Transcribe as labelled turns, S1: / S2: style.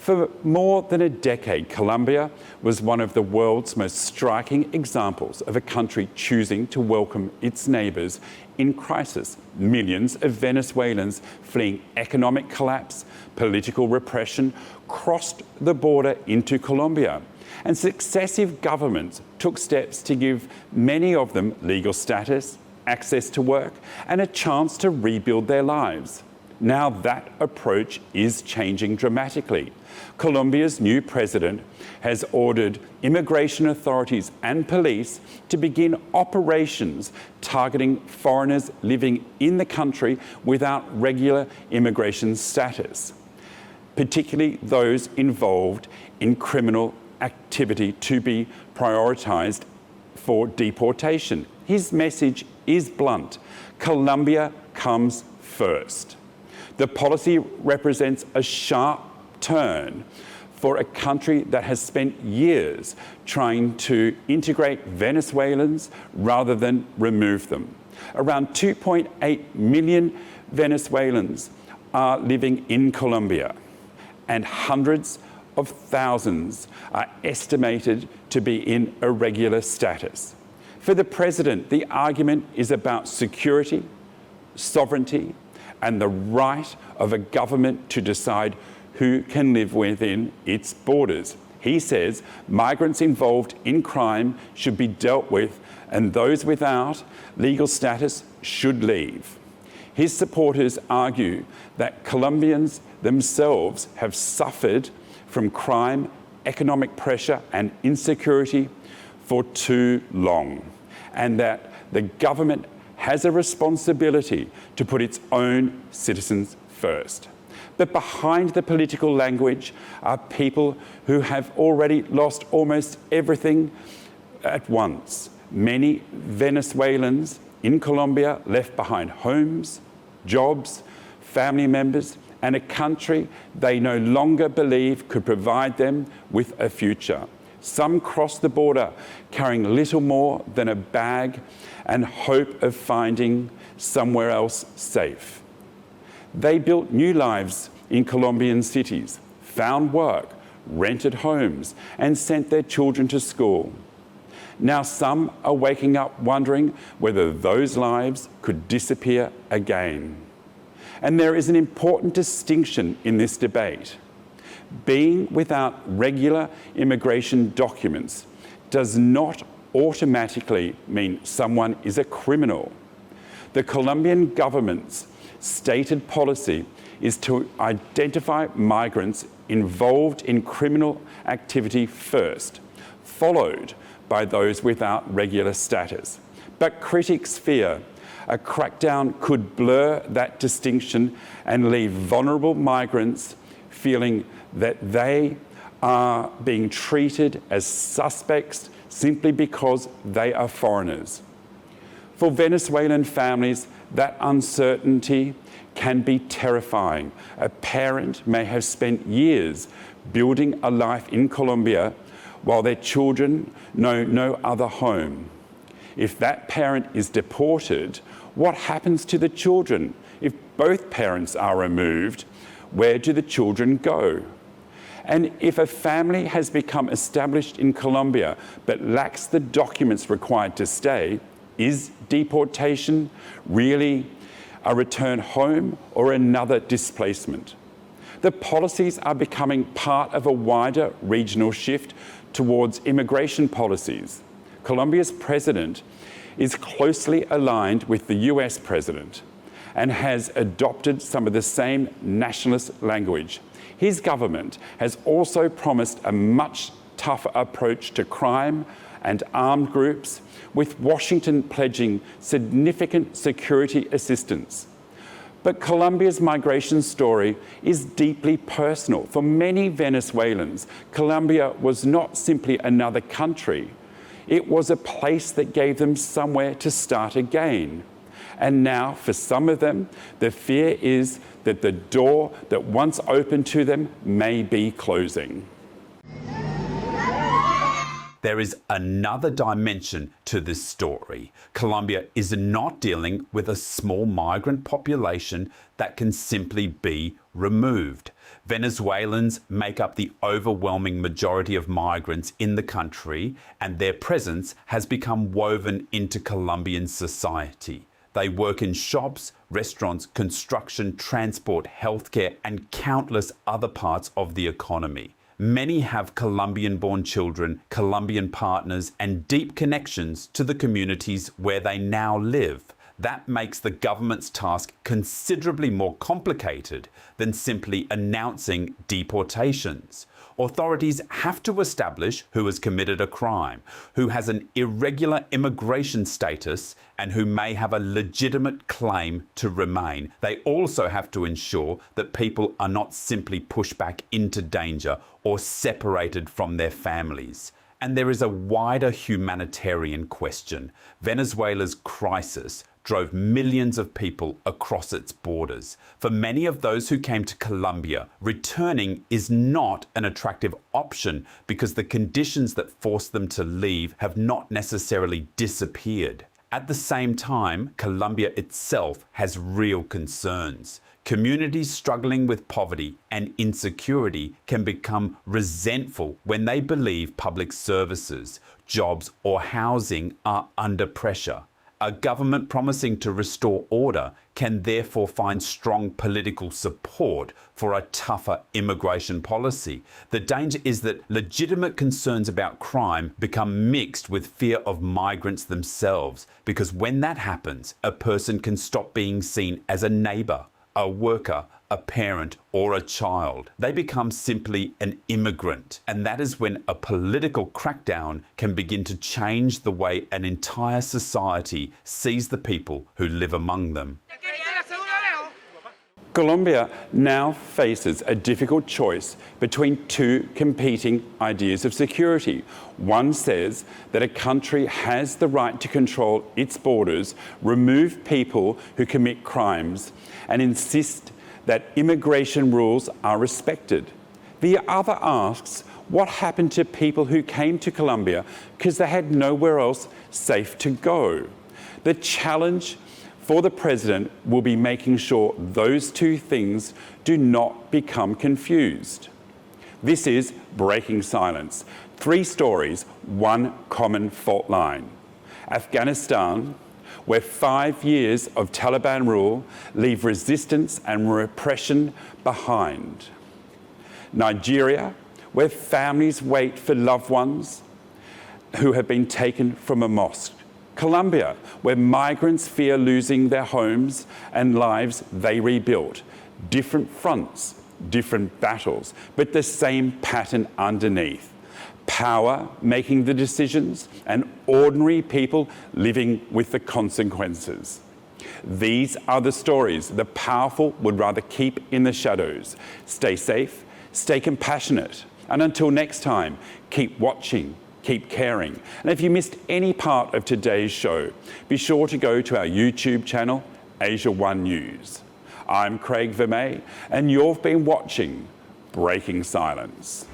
S1: For more than a decade, Colombia was one of the world's most striking examples of a country choosing to welcome its neighbours in crisis. Millions of Venezuelans fleeing economic collapse, political repression, crossed the border into Colombia. And successive governments took steps to give many of them legal status, access to work, and a chance to rebuild their lives. Now that approach is changing dramatically. Colombia's new president has ordered immigration authorities and police to begin operations targeting foreigners living in the country without regular immigration status, particularly those involved in criminal activity to be prioritised for deportation. His message is blunt. Colombia comes first. The policy represents a sharp turn for a country that has spent years trying to integrate Venezuelans rather than remove them. Around 2.8 million Venezuelans are living in Colombia, and hundreds of thousands are estimated to be in irregular status. For the president, the argument is about security, sovereignty, and the right of a government to decide who can live within its borders. He says migrants involved in crime should be dealt with, and those without legal status should leave. His supporters argue that Colombians themselves have suffered from crime, economic pressure, and insecurity for too long, and that the government has a responsibility to put its own citizens first. But behind the political language are people who have already lost almost everything at once. Many Venezuelans in Colombia left behind homes, jobs, family members, and a country they no longer believe could provide them with a future. Some cross the border carrying little more than a bag and hope of finding somewhere else safe. They built new lives in Colombian cities, found work, rented homes, and sent their children to school. Now some are waking up wondering whether those lives could disappear again. And there is an important distinction in this debate. Being without regular immigration documents does not automatically mean someone is a criminal. The Colombian government's stated policy is to identify migrants involved in criminal activity first, followed by those without regular status. But critics fear a crackdown could blur that distinction and leave vulnerable migrants feeling that they are being treated as suspects simply because they are foreigners. For Venezuelan families, that uncertainty can be terrifying. A parent may have spent years building a life in Colombia while their children know no other home. If that parent is deported, what happens to the children? If both parents are removed, where do the children go? And if a family has become established in Colombia but lacks the documents required to stay, is deportation really a return home or another displacement? The policies are becoming part of a wider regional shift towards immigration policies. Colombia's president is closely aligned with the US president and has adopted some of the same nationalist language. His government has also promised a much tougher approach to crime and armed groups, with Washington pledging significant security assistance. But Colombia's migration story is deeply personal. For many Venezuelans, Colombia was not simply another country. It was a place that gave them somewhere to start again. And now, for some of them, the fear is that the door that once opened to them may be closing.
S2: There is another dimension to this story. Colombia is not dealing with a small migrant population that can simply be removed. Venezuelans make up the overwhelming majority of migrants in the country, and their presence has become woven into Colombian society. They work in shops, restaurants, construction, transport, healthcare, and countless other parts of the economy. Many have Colombian-born children, Colombian partners, and deep connections to the communities where they now live. That makes the government's task considerably more complicated than simply announcing deportations. Authorities have to establish who has committed a crime, who has an irregular immigration status, and who may have a legitimate claim to remain. They also have to ensure that people are not simply pushed back into danger or separated from their families. And there is a wider humanitarian question. Venezuela's crisis drove millions of people across its borders. For many of those who came to Colombia, returning is not an attractive option because the conditions that forced them to leave have not necessarily disappeared. At the same time, Colombia itself has real concerns. Communities struggling with poverty and insecurity can become resentful when they believe public services, jobs, or housing are under pressure. A government promising to restore order can therefore find strong political support for a tougher immigration policy. The danger is that legitimate concerns about crime become mixed with fear of migrants themselves, because when that happens, a person can stop being seen as a neighbour, a worker, a parent, or a child. They become simply an immigrant. And that is when a political crackdown can begin to change the way an entire society sees the people who live among them.
S1: Colombia now faces a difficult choice between two competing ideas of security. One says that a country has the right to control its borders, remove people who commit crimes, and insist that immigration rules are respected. The other asks what happened to people who came to Colombia because they had nowhere else safe to go. The challenge for the president will be making sure those two things do not become confused. This is Breaking Silence. 3 stories, one common fault line. Afghanistan, where 5 years of Taliban rule leave resistance and repression behind. Nigeria, where families wait for loved ones who have been taken from a mosque. Colombia, where migrants fear losing their homes and lives they rebuilt. Different fronts, different battles, but the same pattern underneath. Power making the decisions and ordinary people living with the consequences. These are the stories the powerful would rather keep in the shadows. Stay safe, stay compassionate, and until next time, keep watching, keep caring. And if you missed any part of today's show, be sure to go to our YouTube channel, Asiaone News. I'm Craig Vermay, and you've been watching Breaking Silence.